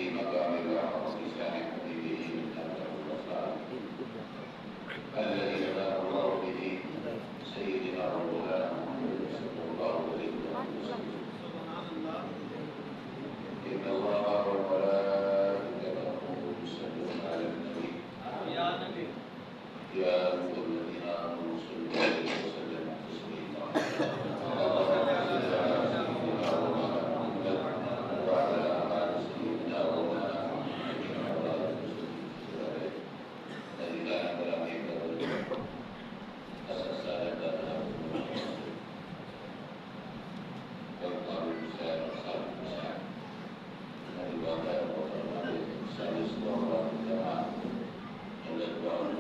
مقام الرحمة شان حبيبه إنه الوفاء الذي هداه الله به سيدنا مولانا محمد صلى الله عليه وسلم. إن الله وملائكته يصلون على النبي يا أيها الذين آمنوا صلوا عليه وسلموا تسليما. اللهم صل على سيدنا ومولانا محمد وعلى آل سيدنا ومولانا محمد وعلى آل سيدنا الذي كان برحمتك أسس لنا والقول المسائل وصالح المسائل الذي وضع وضع السادس وضع الجماعة الذي وضع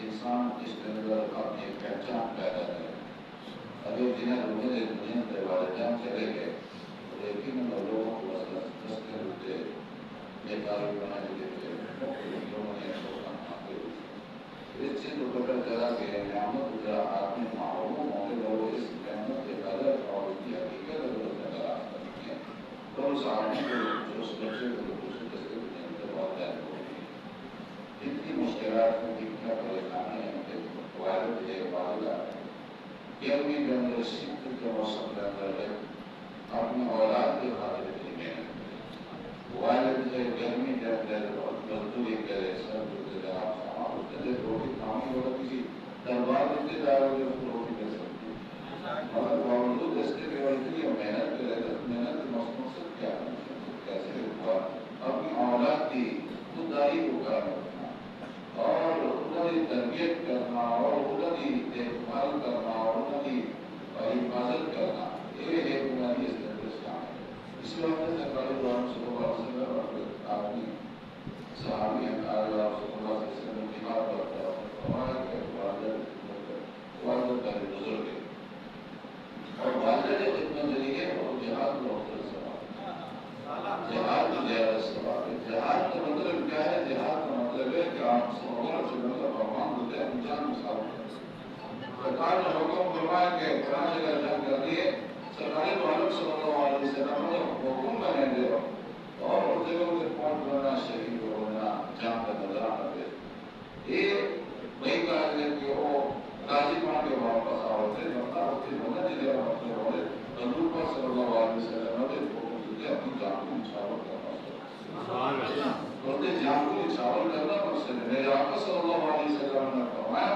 انسان اس کے اندر اپنی ایک پہچان پیدا کرے. اگر جنہیں روزے دنیا کے والدین چلے گئے لیکن ان لوگوں کو رستے ہوتے نیتاری بنانے دیتے لوگوں نے سوچا مانگے اس چیز کو پتہ چلا کہ نعمت جو آدمی معلوم ہونے لوگ اس نعمت کے قدر اور اس کی حقیقت اگر تلاش کریں گے تو اس آدمی کو جو اس بچے کو دوسرے دستے دنیا کے والدین کو اتنی مشکلات میں کتنا پریشانی ہے کہ والد ایک والدہ گرمی کے اندر شدت کے موسم کے اندر ہے اپنی اولاد کے خاطر اتنی محنت والد سے گرمی کے اندر مزدوری کرے سب آپ سامان ہوتے روٹی کھانی ہوگا کسی دربار دیتے جائے ہوگی اس کو روٹی کر سکتی مگر باوجود اس کے اتنی محنت کرے گا محنت کے موسم سے کیا کیسے ہوا اپنی اولاد کی خودداری کو کرنا اور انہوں کی تربیت کرنا اور انہوں کی دیکھ بھال کرنا اور انہوں کی حفاظت کرنا یہ ایک بنیادی اسلام ہے. اس لیے ہم نے سرکار دوران صلی اللہ علیہ وسلم اور آدمی صحابی اللہ صلی اللہ علیہ وسلم کی بات کرتا ہے ہمارا کہ والد پہلے بزرگ ہے اور والد کے جتنے ذریعے اور جہاد کو افضل سوال جہاد کی زیادہ سوال ہے. جہاد کا مطلب کیا ہے؟ جہاد کا مطلب ہے کہ آپ سرکار نے حکم فرمایا کہ فلاں جگہ جنگ کر دیے سرکار تو عالم صلی اللہ علیہ وسلم نے حکم بنے دے اور اس جگہ پہ پہنچ بننا شہید ہونا جان کا نظرانہ دے یہ وہی کہا ہے کہ وہ راضی مان کے واپس آؤ تھے بندہ ہوتی بندہ جگہ واپس ہوئے حضور پر صلی اللہ علیہ وسلم نے حکم دیا اپنی جان کو نچھاور کرنا بولتے جان کو نچھاور کرنا پر سے میرے آقا صلی اللہ علیہ وسلم نے فرمایا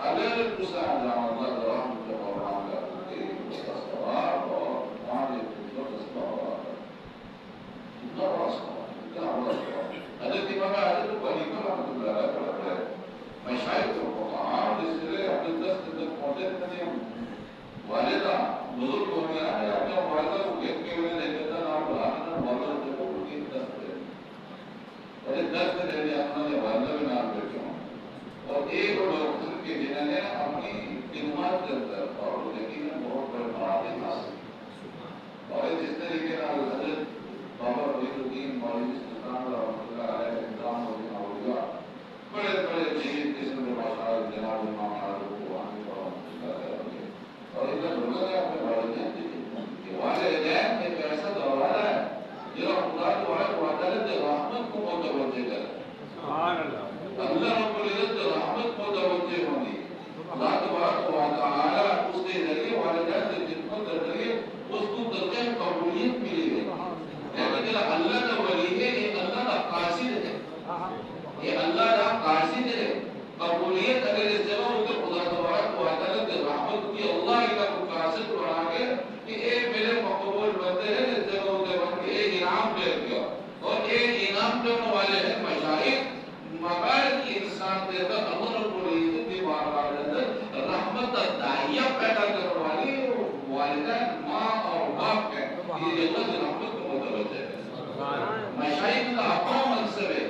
اگر دوسرا جان اللہ رحم کے قرآن کا اس کا ثواب اور قرآن کے ثواب اتنا بڑا ثواب اتنا بڑا ثواب حضرت امام حضرت کو خلیفہ رحمۃ اللہ علیہ پڑھتے ہیں مشاہد کو کہاں جس لیے اپنے 10 تک پہنچے تھے والدہ بزرگ ہو گیا ہے اپنے والدہ کو دیکھ کے انہیں دیکھا تھا نام بلانا والدہ کو ان 10 دے اور 10 دے دیا انہوں نے والدہ بھی نام بیٹھے ہوں اور ایک ڈاکٹر کہ جنہوں نے اپنی خدمات کے اندر اور لیکن بہت بڑے مراتب حاصل اور جس طریقے سے حضرت بابا فرید الدین مولوی سلطان رحمۃ اللہ علیہ انتظام ہوگا بڑے بڑے جدید قسم کے مشاہد جناب امام حضرت کو رحمۃ اللہ علیہ اور ادھر لوگوں نے اپنے والدین دیکھے کہ والدین ایک ایسا دروازہ ہے جو خدا جو ہے وہ عدالت رحمت کو متوجہ کرے اللہ رب العزت رحمت متوجہ ہوگی اللہ تبارک و تعالی اس کے ذریعے والدین سے خدمت کے ذریعے اس کو درجہ قبولیت ملی ہے لیکن اللہ کا ولی ہے یہ اللہ کا قاصد ہے یہ اللہ کا قاصد ہے قبولیت اگر اس جگہ ہوتے خدا تبارک و تعالی کی رحمت کی اللہ کا قاصد بنا کے کہ اے میرے مقبول بندے ہیں اس جگہ ہوتے بن کے ایک انعام دے دیا اور ایک انعام دینے والے ہیں مشاہد مگر انسان دے تو اللہ رب العزت کی بارگاہ کے اندر رحمت داعیہ پیدا کرنے والی والدین ماں اور باپ ہیں یہ اللہ کی رحمت کو متوجہ ہے مشاہد کا اپنا منصب ہے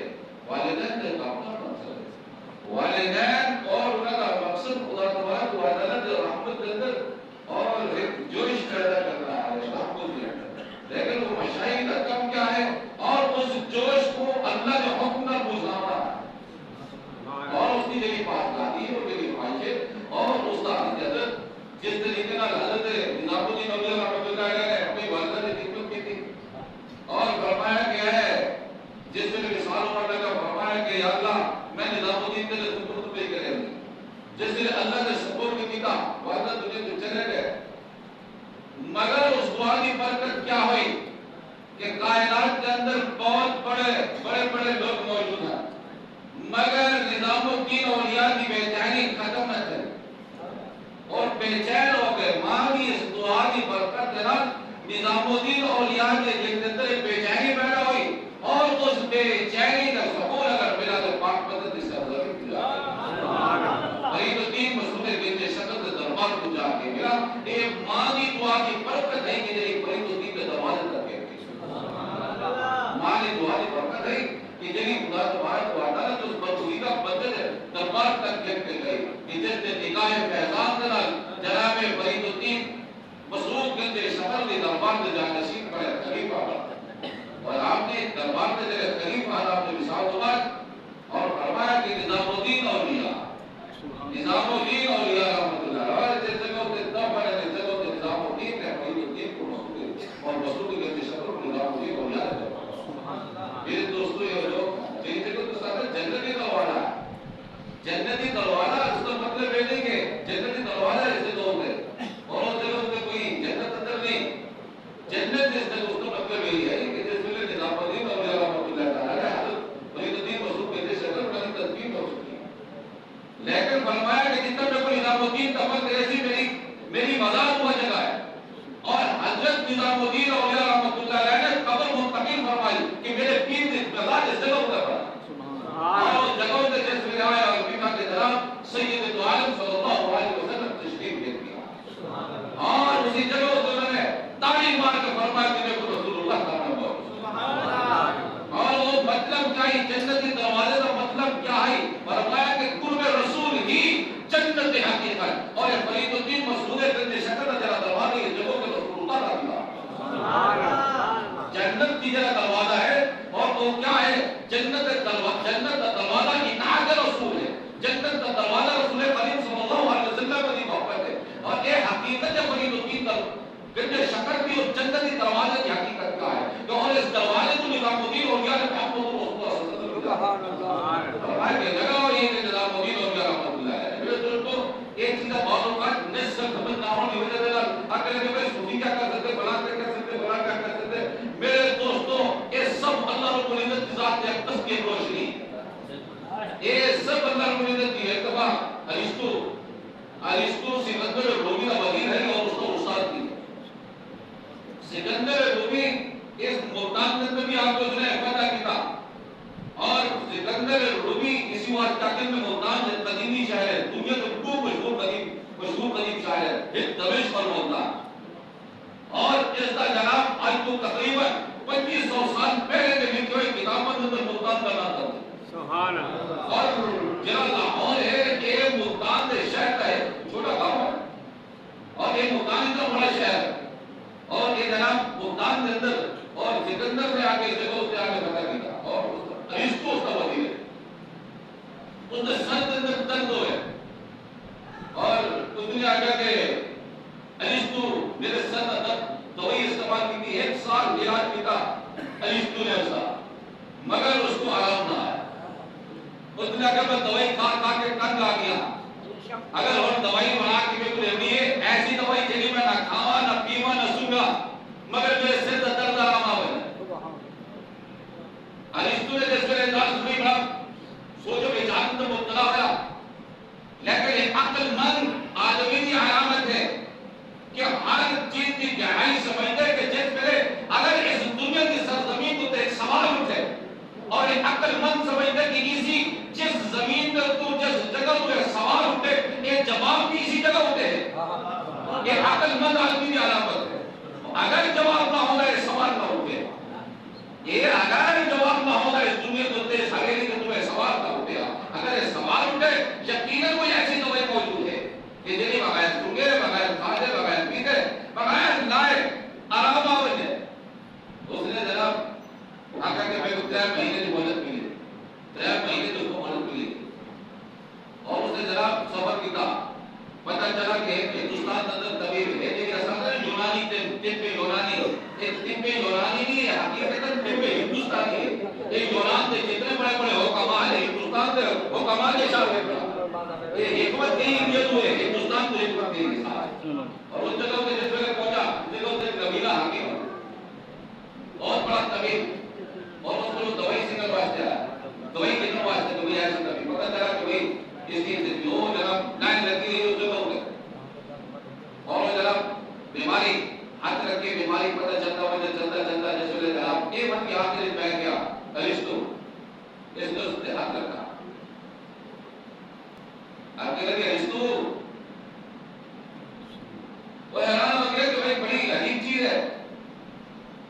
والدین کا اپنا منصب ہے والدین اور ان کا مقصد خدا تبارک و تعالی کی رحمت کے اندر اور ایک جوش پیدا کرنا ہے رحمت کے اندر لیکن وہ مشاہد کا کم کیا ہے اور اس جوش کو اللہ کے حکم پر بجھانا ہے اور اس کی جگہ پاسداری ہے اور جگہ خواہش اور اس کا حضرت جس طریقے کا حضرت نظام الدین اولیاء رحمۃ اللہ علیہ نے اپنی والدہ سے خدمت کی تھی اور فرمایا گیا ہے جس میں مثال عمر کا فرمایا کہ یا اللہ میں نظام الدین کے لیے خدمت پہ کرے جس نے اللہ نے سپورٹ کی تھا والدہ تجھے تو چلے گئے مگر اس دعا کی برکت کیا ہوئی کہ کائنات کے اندر بہت بڑے لوگ موجود ہیں مگر نظام الدین اولیاء کی بے چینی ختم نہ چلی اور بے چین ہو گئے ماں کی اس دعا کی برکت کے ساتھ نظام الدین اولیاء کے دل کے اندر ایک بے چینی پیدا ہوئی اور اس بے چینی کا سکون اگر ملا تو پاک مدد اس کا ضرور ملا فرید الدین مسعود بن شکل کے دربار کو جا کے ملا یہ ماں کی دعا کی برکت ہے کہ جی فرید الدین کے دروازے تک گئے ماں کی دعا کی برکت ہے کہ جی خدا تبارک و تعالی تو اس برگزیدہ بندے نے دربار تک لے کے گئی کہ جس نے نگاہ فیضان کے جناب فرید الدین مسعود بن شکل کے دربار میں جانشین پڑے خلیفہ اور آپ نے دربار میں جگہ خلیفہ آپ نے مثال دعا اور فرمایا کہ نظام الدین اولیاء رحمۃ اللہ اور جس جگہ سے اتنا پڑے جس جگہ سے نظام الدین نے فرید الدین کو مسعود اور مسعود بن شکل کو نظام الدین اولیاء نے میرے دوستو یہ لوگ جن جگہ تو ساتھ جنتی دروازہ جنتی دروازہ اس کا مطلب یہ نہیں کہ جنتی دروازہ ایسے لوگ ہیں اور اس جگہ سے کوئی جنت اندر نہیں جنت جس جگہ اس کا مطلب یہی ہے کہ جس میں نظام الدین اولیاء رحمۃ اللہ تعالی حضرت فرید الدین مسعود بن شکل کی تدبیر ہو چکی ہے لیکن فرمایا کہ جتنا میں کوئی نظام الدین تفق ایسی میری مزار ہوا جگہ ہے اور حضرت نظام الدین اولیاء رحمۃ اللہ علیہ نے قبر منتقل فرمائی کہ میرے پیر کی مزار اس جگہ پر پڑا اور اس جگہ سے جس میں آیا اور پیتا کے جناب سید دو عالم صلی اللہ علیہ وسلم تشریف لے دیا اور اسی جگہ سے میں نے تالی مار کے فرمایا کہ دیکھو رسول اللہ کا نام اور وہ مطلب کیا ہے جنتی دروازے کا مطلب کیا ہے فرمایا کہ قرب رسول ہی جنت حقیقت اور فرید الدین مسعود بن شکل جرا دروازے یہ جگہ کے رسول اللہ کا دیا جنت کی جگہ دروازہ ہے اور وہ کیا ہے جنت کا دروازہ اطاعت رسول ہے جنت کا دروازہ رسول کریم صلی اللہ علیہ وسلم کی محبت ہے اور یہ حقیقت ہے فرید الدین بن شکل کی اور جنتی دروازے کی حقیقت کا ہے کہ اور اس دروازے کو نظام الدین اولیاء نے محمد رسول اللہ صلی اللہ علیہ وسلم سبحان اللہ فرمایا جگہ اور یہ نظام الدین اولیاء رحمۃ اللہ علیہ میرے دوستو ایک چیز بعض اوقات نسل سمجھ نہ ہونے کی وجہ سے اگر کہ صوفی کیا کر سکتے بلا کیا کر سکتے میرے دوستو یہ سب اللہ رب العزت کی ذات اقدس کی روشنی یہ سب اللہ رب العزت کی اتفاق ارسطو سکندر رومی کا وزیر ہے اور اس کا استاد بھی سکندر رومی اس ملتان کے اندر بھی آپ کو سنا پیدا کیا اور سکندر رومی اسی واسطے میں ملتان سے قدیمی شہر ہے دنیا کے خوب مشہور قدیم شہر ہے ایک دمشق پر ملتان اور اس کا جناب آج تو تقریباً 2500 سال پہلے کے لکھے ہوئے کتابوں میں ملتان کا نام تھا سبحان اللہ اور جہاں لاہور ہے یہ ملتان کے شہر کا ہے چھوٹا گاؤں ہے اور یہ ملتان کا بڑا شہر ہے اور یہ جناب ملتان کے اندر اور سکندر نے آگے جگہوں سے آگے بتا دیا اور ارسطو اس کا وزیر ہے اس نے سر کے اندر درد ہوئے اور اس نے آگے کہ ارسطو میرے سر کا درد دوائی استعمال کی تھی 1 سال علاج کیا ارسطو نے ایسا مگر اس کو آرام نہ آیا نے کہا میں دوائی کھا کھا کے تنگ آ گیا اگر اور دوائی بنا کے میں کو لینی ہے ایسی دوائی جنی میں نہ کھاوا نہ پیوا نہ سونگا مگر میرے سر کا درد آرام آوے ارسطو نے جس ویلے دار سنی بڑا سوچو بیچارہ تو مبتلا ہوا لیکن یہ عقل مند آدمی کی علامت ہے کہ ہر چیز کی گہرائی سمجھتے کہ جس ویلے اگر اس دنیا کی سرزمین کو ایک سوال اٹھے اور ایک عقل مند سمجھتے کہ اسی جس زمین پر تو جس جگہ تو ایک سوال اٹھے ایک جواب بھی اسی جگہ ہوتے ہیں یہ عقل مند آدمی کی علامت ہے اگر جواب نہ ہوگا یہ سوال نہ اٹھے یہ اگر جواب نہ ہوگا اس دنیا کو تیز حقیقی کہ تمہیں سوال نہ اٹھے اگر یہ سوال اٹھے یقیناً کوئی ایسی دوائی موجود ہے کہ جنہیں بغیر سنگے بغیر کھاتے بغیر پیتے بغیر لائے آرام آوے ہے اس نے جناب آقا کہ میں کو 3 مہینے کی مہلت ملی 3 مہینے کی اس کو مہلت ملی اور اس نے جناب سفر کیا پتہ چلا کہ ہندوستان کے اندر طبیب ہے لیکن اصل میں یونانی طب یونانی طب یونانی نہیں ہے حقیقت طب ہندوستانی ہے یہ یونان کے جتنے بڑے بڑے حکماء ہیں ہندوستان کے حکماء کے ساتھ ہے یہ حکمت نہیں انڈیا ہوئے ہندوستان کو حکمت نہیں ہے اور اس جگہ پہ جس جگہ پہنچا اس جگہ سے قبیلہ حاکم بہت بڑا طبیب اور اس کو دوائی سنگل واسطے آیا دوائی کتنے واسطے تو بھی ایسا طبیب پتہ چلا کہ بھائی اس کی جو جناب لائن لگی ہے اس جگہ ہو گئے اور جناب بیماری ہاتھ رکھ کے بیماری پتہ چلتا ہوا چلتا جیسے لے جناب یہ من کے ہاتھ میں بیٹھ گیا ارسطو اس نے ہاتھ رکھا آپ کہہ لگے ارسطو وہ حیران ہو گیا کہ بھائی بڑی عجیب چیز ہے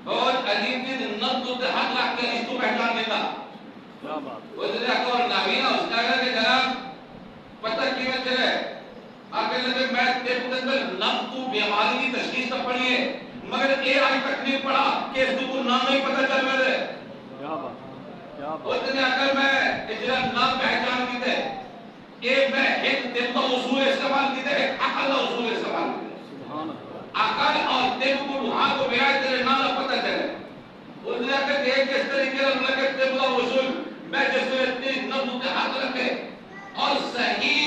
بہت عجیب چیز نبض ہوتے ہاتھ رکھ کے ارسطو پہچان لیتا وہ اس نے اور ناوینا اس نے کہا کہ جناب پتہ کیوں چلے آپ کہہ لگے میں طب کے اندر نبض تو بیماری کی تشخیص تک پڑھی ہے مگر یہ آج تک نہیں پڑھا کہ اس کو نام نہیں پتہ چل میرے اس نے اگر میں اجرا نام پہچان کیتے ایک میں ایک طب کا اصول استعمال کیتے ایک عقل کا اصول استعمال کیتے عقل اور طب کو وہاں کو بیعت تیرے نام پتہ چلے اس نے کہا کہ ایک اس طریقے سے طب کا اصول میں جس میں اتنی نبض کے ہاتھ رکھے اور صحیح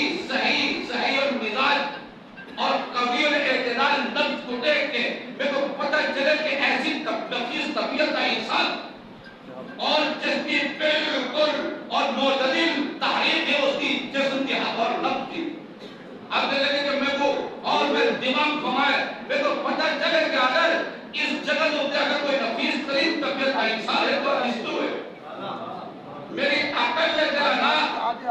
اور مزاج اور قوی اور اعتدال نبض کو دیکھ کے میرے کو پتہ چلے کہ ایسی نفیس طبیعت کا انسان اور جس کی بالکل اور معتدل تحریک ہے اس کی جسم کی ہوا اور نبض کی اب لگے کہ میرے کو اور میں دماغ گھمائے میرے کو پتہ چلے کہ اگر اس جگہ سے اگر کوئی نفیس ترین طبیعت کا انسان ہے تو ارسطو ہے میری عقل نے جانا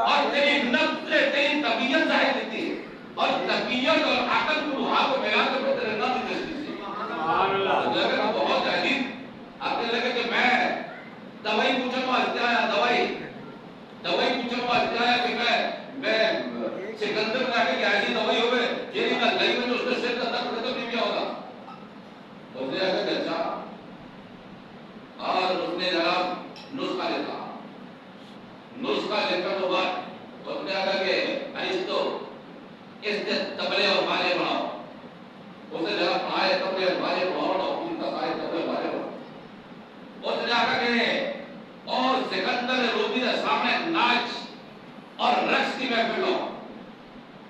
اور تیری نفس نے تیری طبیعت ظاہر دیتی ہے اور طبیعت اور عقل کو وہاں کو ملا کر میں تیرے نفس جستی سے لگے کہ بہت عجیب آپ نے لگے کہ میں دوائی پوچھنے واسطے آیا دوائی پوچھنے واسطے آیا کہ میں سکندر میں آگے کہ ایسی دوائی ہوئے جیری کا لئی میں جو اس نے سر کا درد ختم نہیں کیا ہوگا اس نے آگے کہ اچھا اور اس نے جناب نسخہ لکھا نسخہ لکھا تو بعد اس نے آگا کہ ارسطو اس نے تبلے اور بارے بناؤ اسے جگہ پڑھائے تبلے اور بارے بناؤ اور ان کا سارے تبلے اور بارے بناؤ اس نے آگا کہ اور سکندر رومی نے سامنے ناچ اور رقص کی محفل ہو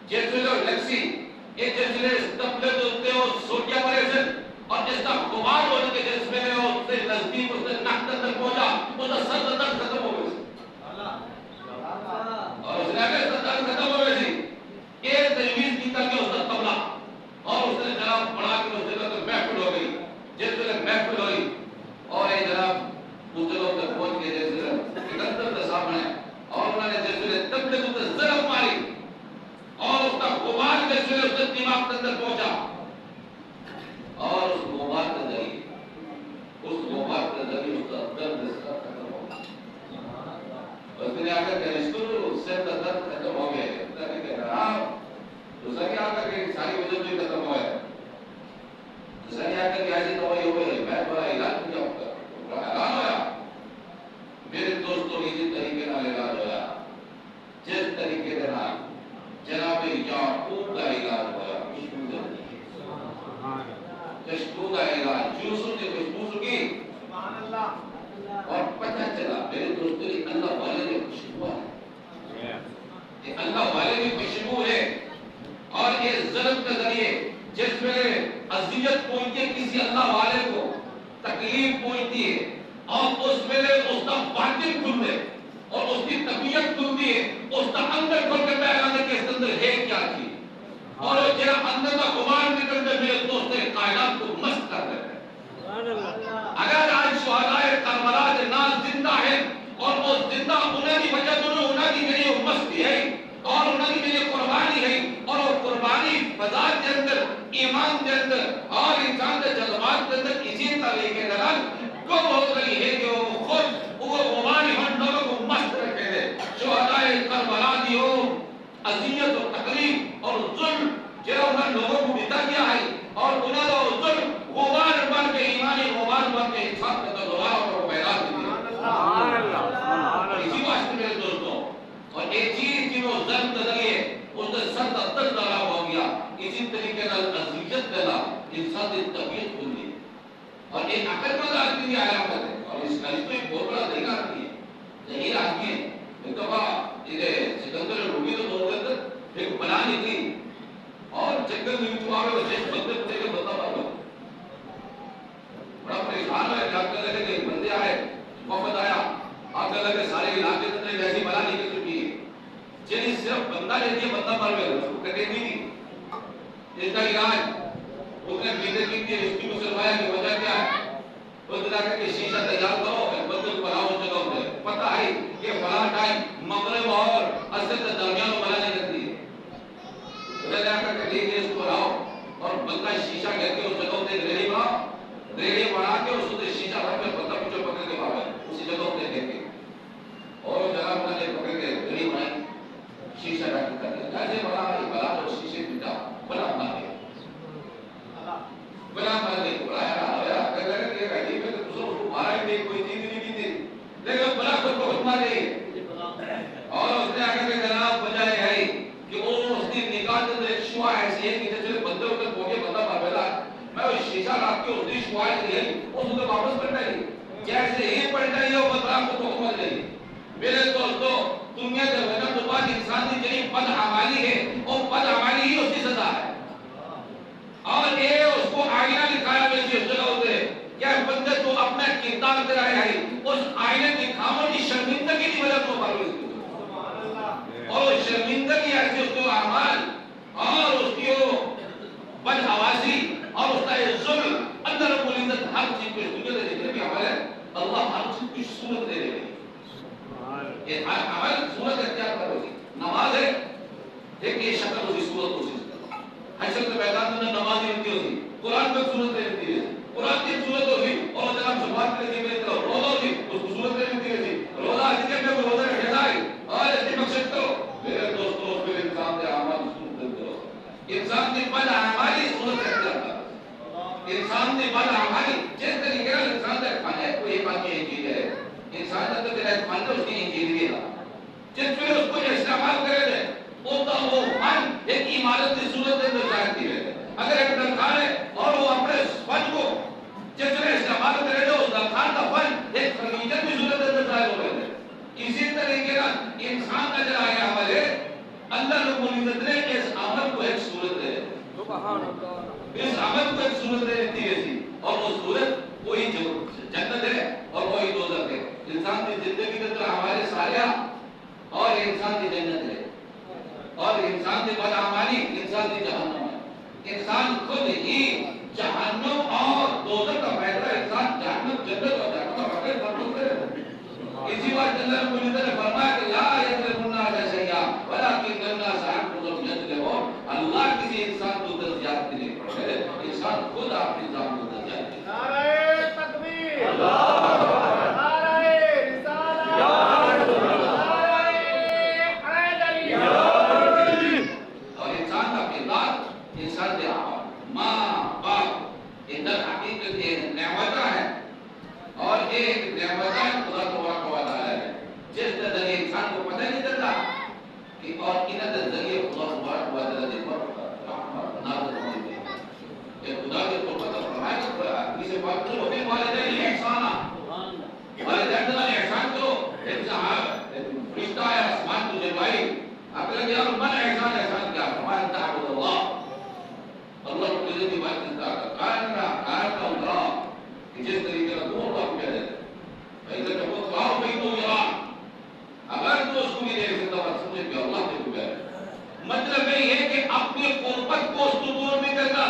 جیسے لوگ لکسی یہ جیسے تبلے دوتے ہو سوٹیا مرے سے اور جس کا غبار ہونے کے جس میں اس سے نزدیک اس نے ناک تک پہنچا اس کا سر درد ختم ہو گئی اور اس نے آگے درد ختم ہو گئی ایک تجویز کی کر کے اس کا تبلا اور اس نے جناب پڑھا کے اس جگہ تو محفل ہو گئی جس جگہ محفل ہوئی اور یہ جناب اس جگہ تک پہنچ گئے جیسے سکندر کے سامنے اور انہوں نے جیسے تبلے کو ضرب ماری اور اس کا غبار جیسے اس کے دماغ کے اندر پہنچا اور اس غبار کے ذریعے اس کا درد ختم ہو گیا اس نے آگے کہ ارسطو سے درد ختم ہو گیا ہے کہ جناب دوسرا کیا آگا کہ ساری وجہ بھی ختم ہوا ہے دوسرا کیا آگا کہ ایسی دوائی ہو گئی میں بڑا علاج کیا ہوگا بڑا حیران ہوا میرے دوستوں اسی طریقے نال علاج ہوا جس طریقے کے نال جناب یعقوب کا علاج ہوا کشکو کا علاج یوسف نے کشکو کی سبحان اللہ اور پتہ چلا میرے دوستوں اللہ والے نے خوش ہوا ہے اذیت پہنچتی ہے کسی اللہ والے کو، تکلیف پہنچتی ہے، اور اس ویلے اس کا باطن کھل دے اور اس کی طبیعت کھلتی ہے، اس کا اندر کھل کے بیان ہے کہ اس اندر ہے کیا چیز، اور وہ جرا اندر کا غبار نکل کے میرے دوست کائنات کو مست کر دیتا ہے۔ اگر آج شہدائے کربلا کے نام زندہ ہے اور وہ زندہ ہونے کی وجہ تو انہوں کی میری مستی ہے اور انہوں کی میری قربانی ہے، اور وہ قربانی فضا کے اندر، ایمان کے اندر اور انسان کے جذبات کے اندر اسی طریقے دوران کب ہو رہی ہے کہ وہ خود وہ غبار ہم لوگوں کو مست رکھے دے۔ شہدائے کربلا کی ہو اذیت و تکلیف اور ظلم جنہوں نے لوگوں کو بتا دیا ہے، اور انہوں نے ظلم غبار بن کے ایمانی غبار بن کے انسان کا تجربہ اور بیدار دیا۔ اسی واسطے میرے دوستوں، اور ایک چیز جو ظلم کے ذریعے اس نے سر تک ڈالا ہو گیا، اسی طریقے سے اذیت دینا انسان کی طبیعت کھل گئی، اور ایک عقل مند آدمی کی علامت ہے، اور اس کا تو ایک بہت بڑا ذہین آدمی ہے، ذہین آدمی ہے۔ ایک دفعہ سکندر لوگی تو دور کے اندر ایک بلا نکلی اور جنگل میں تو آگے وہ جیس بندے بندے کے بندہ پا لو بڑا پریشان ہے، جاگ کر لگے کہ بندے آئے، وفد آیا، آپ کر لگے سارے علاقے کے اندر ایسی بلا نکل چکی ہے، جنہیں صرف بندہ لیتی ہے، بندہ مر گیا، اس کو کٹے نہیں تھی، اس کا علاج اس نے بیٹے کی اس کی مسلمایا کی وجہ کیا ہے؟ اس علاقے کے شیشہ تیار کرو، بندے کو بلاؤ جگہ پہ، پتہ ہے کہ فلاں ٹائم مغرب اور عصر کے درمیان بلا نہیں کرتی ہے، ادھر جا کر کے ٹھیک ہے اس کو لاؤ، اور بندہ شیشہ گھر کے اس جگہ پہ گریڈی بناؤ، گریڈی بنا کے اس سے شیشہ رکھ کے بندہ پیچھے پکڑ کے بھاگا اسی جگہ پہ دیکھ کے، اور جگہ بنا کے پکڑ کے گریڈی بنائی، شیشہ رکھ کر دیا، جیسے بنا بلا اور شیشے پیٹا، بلا بنا گیا، بلا بنا گیا، بلایا رہا اگر لگا کہ ایک عجیب ہے تو دوسروں کو مارا ہی نہیں، کوئی چیز نہیں کی تھی، لیکن بلا خود کو خود مار گئی، اور اس نے آگے کے جناب بجائے ہے کہ وہ اس کی نکاح کے ایک شعا ایسی ہے کہ جیسے بندے ہوتے پوگے بندہ مر بیلا، میں وہ شیشہ رکھ کے اس کی شعا ہے اس کو واپس پڑھنا ہی، جیسے ہی پڑھنا ہی وہ بندہ کو تو مر گئی۔ میرے دوستو، دنیا کے وجہ تو بعد انسان کی جنہی بدعمالی ہے، وہ بدعمالی ہی اس کی سزا ہے، اور یہ اس کو آئینہ دکھایا ویسے اس جگہ ہوتے کیا بندے تو اپنا کردار کرایا ہے، اس آئینہ کی خاموں کی شرمندگی کی وجہ تو پارویز کی، اور شرمندگی ایسی اس کو اعمال اور اس کی وہ بدحواسی اور اس کا یہ ظلم، اندر رب العزت ہر چیز کو اس دنیا دے دیتے بھی عمل ہے، اللہ ہر چیز کی صورت دے رہے ہیں، یہ ہر عمل صورت اختیار کرو گی، نماز ہے ایک یہ شکل اسی صورت اسی حیثیت کے میدان میں نماز نہیں ہوتی ہوتی، قرآن میں صورت دے دیتی ہے، قرآن کی صورت ہوتی، اور جناب زبان کے لیے میرے طرف روزہ ہوتی، اس کو صورت دے دیتی ہے، روزہ اس کے میں روزہ رکھنا ہے، اور اس کی مقصد کرو میرے دوستوں، پھر انسان کے اعمال صورت دے دو، انسان کی بدعمالی صورت رکھ جاتا ہے، انسان کی بدعمالی جس طریقے کا انسان کا کھانا ہے، کوئی ایک بات یہ چیز ہے، انسان کا تیرا کھانا اس کی انجینئری ہے، جس پھر اس کو استعمال کرے دے وہ فن ایک عمارت کی صورت میں ظاہر کی ہے، اگر ایک دلخان ہے اور وہ اپنے فن کو جس نے استعمال کرے دے اس دلخان کا فن ایک فرنیچر کی صورت میں ظاہر ہو گئے تھے، اسی طریقے کا انسان کا جو آیا عمل ہے، اللہ رب العزت نے اس عمل کو ایک صورت دے اس عمل کو ایک صورت دے دیتی ہے، اور وہ صورت وہی جنت ہے اور وہی دوزخ ہے، انسان کی زندگی کے اندر ہمارے صالحہ اور انسان کی جنت ہے، اور انسان کی بدعمالی انسان کی جہنم ہے، انسان خود ہی جہنم اور دوزخ کا فیصلہ انسان جہنم جنت اور جہنم کا فیصلہ مرتب کرے، اسی بات اللہ رب العزت نے فرمایا کہ لا یظلمون الناس شیئا ولکن الناس انفسهم یظلمون، اللہ کسی انسان کو درجات نہیں پڑھے، انسان خود اپنے ذات کو درجات دے۔ نعرہ تکبیر، اللہ اکبر، نعرہ رسالت، انسان کے ماں باپ اندر حقیقت یہ نعمت ہے، اور یہ ایک نعمت ہے خدا تبارک و تعالی ہے، جس کے ذریعے انسان کو پتہ نہیں چلتا کہ اور ان کے ذریعے خدا تبارک و تعالی نے رحمت نازل ہوئی ہے، کہ خدا کے قربت فرمایا کہ اسے بات کرو کہ والدین احسان، والدین کا احسان کرو، ایک صاحب فرشتہ ہے آسمان کو جلوائی، آپ لوگ یار من احسان کیا فرمایا تعبد اللہ، اللہ کو بڑی بات چلتا ہے کائن کا اترا کہ جس طریقے کا دور کا کیا جاتا ہے بھائی جب وہ کھاؤ بھائی تو یار اگر تو اس کو بھی دیکھ سکتا ہے سمجھے کہ اللہ کے کیا ہے مطلب یہ ہے کہ اپنے قربت کو اس کو دور نہیں کرنا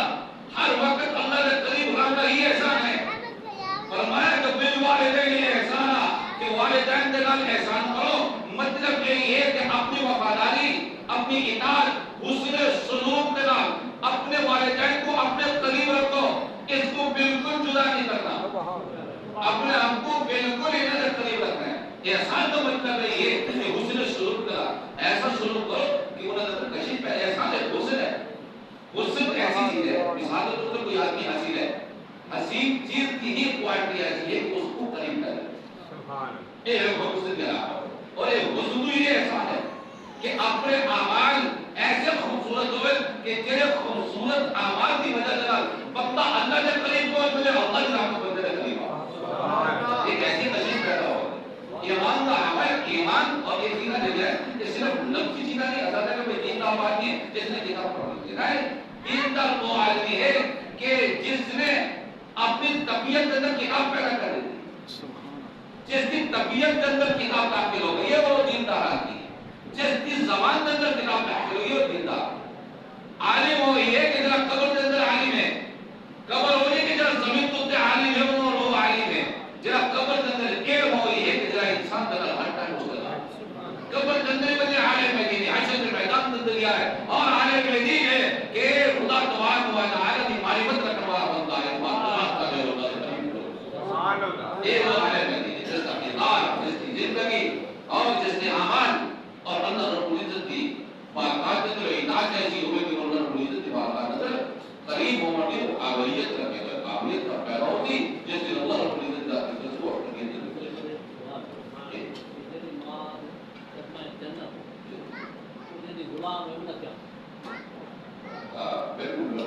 ہر وقت اللہ کے قریب رہنا ہی احسان ہے فرمایا کہ بالوالدین احسانا کہ والدین کے نال احسان کرو مطلب یہ ہے کہ اپنی وفاداری اپنی اطاعت حسن سلوک کے نال اپنے والدین کو اپنے قریب رکھو اس کو بالکل جدا نہیں کرنا اپنے آپ کو بالکل انہیں سے قریب رکھنا ہے احسان کا مطلب ہے یہ کہ حسن سلوک کرا ایسا سلوک کرو کہ انہیں سے کشید پہ احسان ہے حسن ہے حسن ایسی چیز ہے مثال کے طور پر کوئی آدمی حسین ہے حسین چیز کی ہی کوالٹی ایسی ہے کہ اس کو قریب کرے یہ ہے حسن کا اور یہ حسن ہی احسان ہے کہ اپنے اعمال ایسے خوبصورت ہوئے کہ تیرے خوبصورت اعمال کی وجہ سے بندہ اللہ کے قریب پہنچ ملے اللہ کے رحمت بندے کے قریب ایک ایسی نشیب پیدا ہو ایمان کا عمل ایمان اور ایک چیزہ دے جائے یہ صرف لفظی چیزہ نہیں اصل ہے کہ دین کا بات نہیں ہے جس نے کتاب پڑھ لی ہے دیندار وہ آدمی ہے کہ جس نے اپنی طبیعت کے اندر کتاب پیدا کر دی جس کی طبیعت کے اندر کتاب داخل ہو گئی ہے وہ دیندار آدمی ہے جس کی زبان کے اندر کتاب داخل ہوئی ہے وہ دیندار عالم وہ یہ ہے کہ جب قبر کے اندر عالم ہے قبر ہو یہ کہ جب زمین تو تے عالم ہے وہ عالم ہے جب قبر کے اندر علم ہو یہ کہ جب انسان کا ہر ٹائم اس کا قبر کے اندر میں عالم ہے کہ حشر کے میدان کے اندر ہے اور عالم دین ہے کہ خدا تبارک و تعالی کی معرفت رکھنے والا بندہ ہے اللہ کا جو سبحان اللہ یہ وہ عالم ہے جس کا کردار جس کی زندگی اور جس نے اعمال اور اللہ رب العزت کی باقاعدہ جو اطاعت ایسی ہوئے کہ اللہ رب العزت کی باقاعدہ قریب ہونے کی قابلیت رکھے گا قابلیت کا پیدا ہوتی جس سے اللہ رب العزت کا اس کو اپنی زندگی بالکل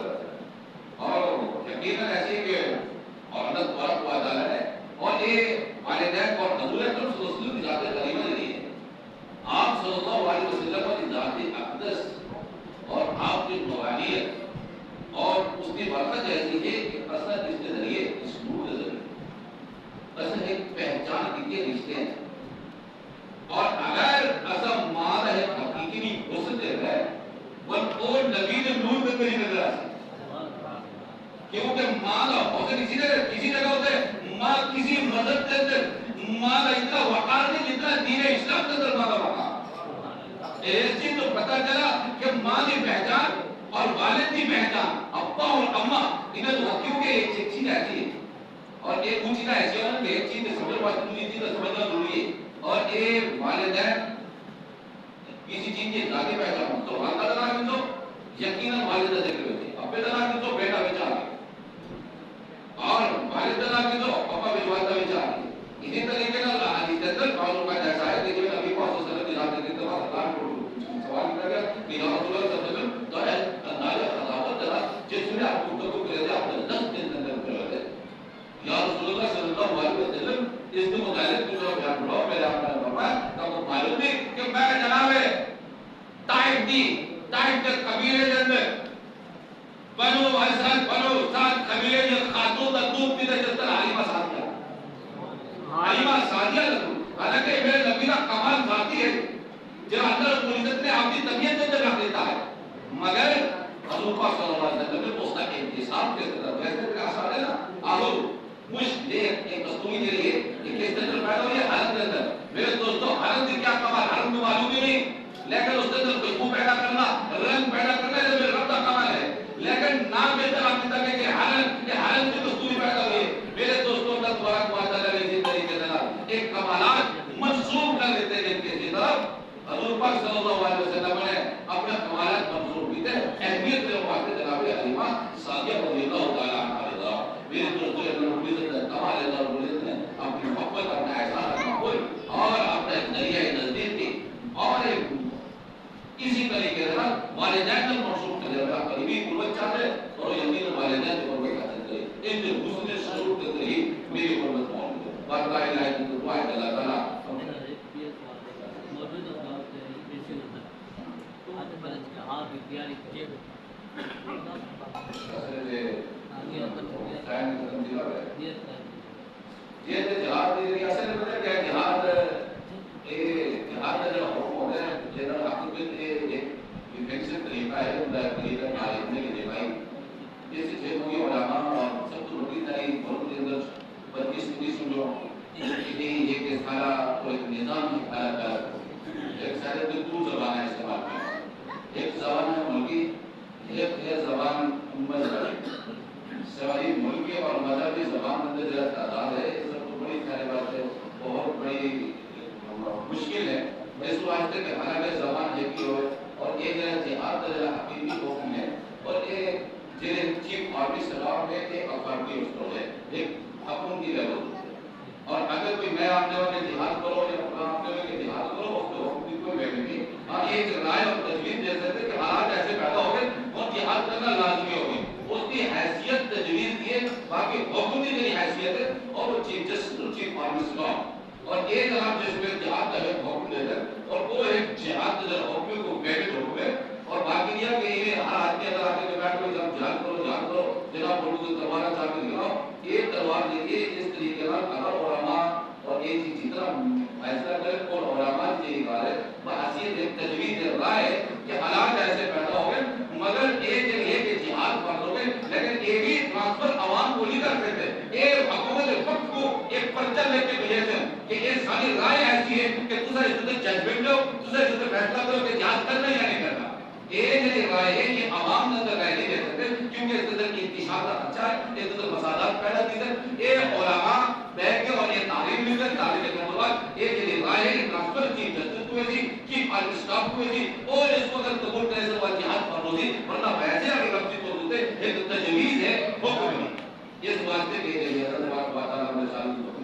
اور یقیناً ایسی کہ اور اللہ تبارک و تعالی ہے اور یہ والدین اور حضور اکرم صلی اللہ علیہ وسلم کی ذات کریمہ نہیں ہے آپ صلی اللہ علیہ وسلم کی ذات اقدس اور آپ کی روحانیت اور اس کی برکت ایسی ہے کہ اصل اس کے ذریعے اس نور کے ذریعے اصل ایک پہچان کے رشتے ہیں اور اگر اصل ماں ہے حقیقی حسن ہے وہ نبی نے نور میں نہیں نظر آتی کیونکہ ماں کا حسن کسی جگہ ہوتا ہے ماں کسی مذہب کے اندر ماں کا اتنا وقار نہیں جتنا دین اسلام کے اندر ماں کا وقار اس چیز تو پتہ چلا کہ ماں کی پہچان اور والد کی پہچان ابا اور اماں انہیں تو کیونکہ ایک چیز ایسی ہے اور ایک وہ چیز ایسی ہے کہ ایک چیز سمجھ دوسری چیز سمجھنا ضروری ہے اور یہ والدین کسی چیز کی ذاتی پہچان تو والدہ کا نام تو یقیناً والدہ ذکر ہوتی ہے ابے کا نام تو بیٹا بیچا گیا اور والدہ کا نام تو پاپا والدہ بیچا گیا اسی طریقے سے حدیث کے اندر معلوم کا ایسا ہے کہ نبی پاک صلی اللہ علیہ وسلم کی ذات کے اندر اللہ کو سوال کیا گیا کہ یا رسول اللہ صلی اللہ علیہ وسلم تو ہے اندازہ خطابت ذرا جس میں آپ کو کرے تھے آپ نے لفظ کے اندر کرے تھے یا رسول اللہ صلی اللہ علیہ وسلم اس کے متعلق جو بیان پڑھاؤ میرے آپ نے فرمایا کہ آپ کو معلوم نہیں کہ میں جناب طائف کے قبیلے کے اندر بنو اسد بنو سعد قبیلے کے خاتون کا دودھ پیتے جس طرح حلیمہ سعدیہ حلیمہ سعدیہ حالانکہ میرے نبی کا کمال ذاتی ہے جو اللہ رب العزت نے آپ کی طبیعت کے اندر رکھ دیتا ہے مگر حضور پاک صلی اللہ علیہ وسلم نے اس کا انتصاب کے اندر ویسے بھی آسان ہے نا آلو مجھ لے ایک کستوری دے رہی ہے کہ کس طرح پیدا ہوئی ہے حالت کے اندر میرے دوستوں حالت کی کیا کمال حالت میں معلوم ہی نہیں لیکن اس کے اندر خوشبو پیدا کرنا رنگ پیدا کرنا یہ میرے رب کا کمال ہے لیکن نام کے طرح آپ نے کہ حالت کی کستوری پیدا ہوئی ہے میرے دوستوں کا تبارک و تعالی نے اسی طریقے سے ایک کمالات منسوب کر دیتے ہیں جن کی طرف حضور پاک صلی اللہ علیہ وسلم نے اپنے کمالات منسوب کیے اہمیت کے واسطے جناب حلیمہ سعدیہ رضی اللہ تعالی عنہا میرے دوستوں اللہ رب العزت نے کمال اللہ رب العزت نے اپنی محبت اپنا احسان قبول اور اپنے ذریعہ نزدیک کی اور اسی طریقے سے والدین کا منسوب کر دیا قریبی قربت چاہتے اور یقین والدین کی قربت چاہتے ہیں ان کے حسن سلوک کے ذریعے میری قربت موجود ہے بات لا الہ الا اللہ دعا ہے اللہ تعالی اصل میں ٹائم ختم دیا ہے یہ جہاد دی اصل میں کیا جہاد جہاد کا جو حکم ہے جنرل حقیقت ایک ویکسن طریقہ ہے ان کا طریقہ معلومنے کے لیے بھائی جیسے جو کوئی علماء اور سب تو بڑی تاریخ ملک کے اندر 25 سمجھو کہ یہ کہ سارا کوئی نظام ہے ایک سارے دو زبان ہے استعمال میں ایک زبان ہے ملکی ایک ہے زبان مذہبی سواری ملکی اور مذہبی زبان اندر جو تعداد ہے یہ سب تو بڑی ساری بات ہے بہت بڑی مشکل ہے اس واسطے کہ حالانکہ زبان ایک ہی ہو اور ایک جہاد کا حقیقی حکم ہے اور ایک چیف آرمی سلام میں ایک افاقی اصول ہے ایک حکم کی لیول اور اگر کوئی میں آپ نے جہاد کرو یا آپ نے جہاد کرو اس کو حکم کی کوئی ویلیو نہیں ہاں ایک رائے اور تجویز دے سکتے کہ حالات ایسے پیدا ہو گئے اور جہاد کرنا لازمی ہو گئی اس کی حیثیت تجویز دیے باقی حکم کی میری حیثیت ہے اور وہ چیف جسٹس چیف آرمی سلام اور ایک جناب جس میں جہاد کا حکم دے دے اور وہ ایک جہاد کا حکم کو ویلڈ حکم ہے اور باقی یہ کہ یہ ہر آدمی اگر آگے کے بیٹھ کوئی جہاد کرو جناب بولو تو تلوار چاہ کے دکھاؤ ایک تلوار لیے اس طریقے کا اگر علماء اور ایک چیز جتنا فیصلہ کرے اور علماء کی ہے بحثیت ایک تجویز رائے کہ حالات ایسے پیدا ہو گئے مگر ایک یہ کہ جہاد فرض ہو گئے لیکن ایک ہی ٹرانسفر عوام کو نہیں کر سکتے ایک حکومت وقت کو ایک پرچہ لے کے بھیجتے ہیں کہ یہ ساری رائے ایسی ہے کہ تجھے اس پر ججمنٹ لو تجھے اس پر فیصلہ کرو کہ جہاد کرنا یا نہیں کرنا ایک رائے ہے یہ عوام نے اندر رائے نہیں دے سکتے کیونکہ اس طرح کی انتشار کا خدشہ ہے اس طرح مسادات پیدا کی ہے یہ علماء بیٹھ کے اور یہ تعلیم مل کر تعلیم کے بعد ایک رائے ہے ٹرانسفر چیف جسٹس کو تھی چیف آرمی اسٹاف کو تھی اور اس کو اگر قبول کرنے سے بعد جہاد فرض ہوتی ورنہ ویسے اگر لفظی طور ہوتے ایک تجویز ہے حکم نہیں اس واسطے کہ یہ حضرت اللہ تعالیٰ نے سال کو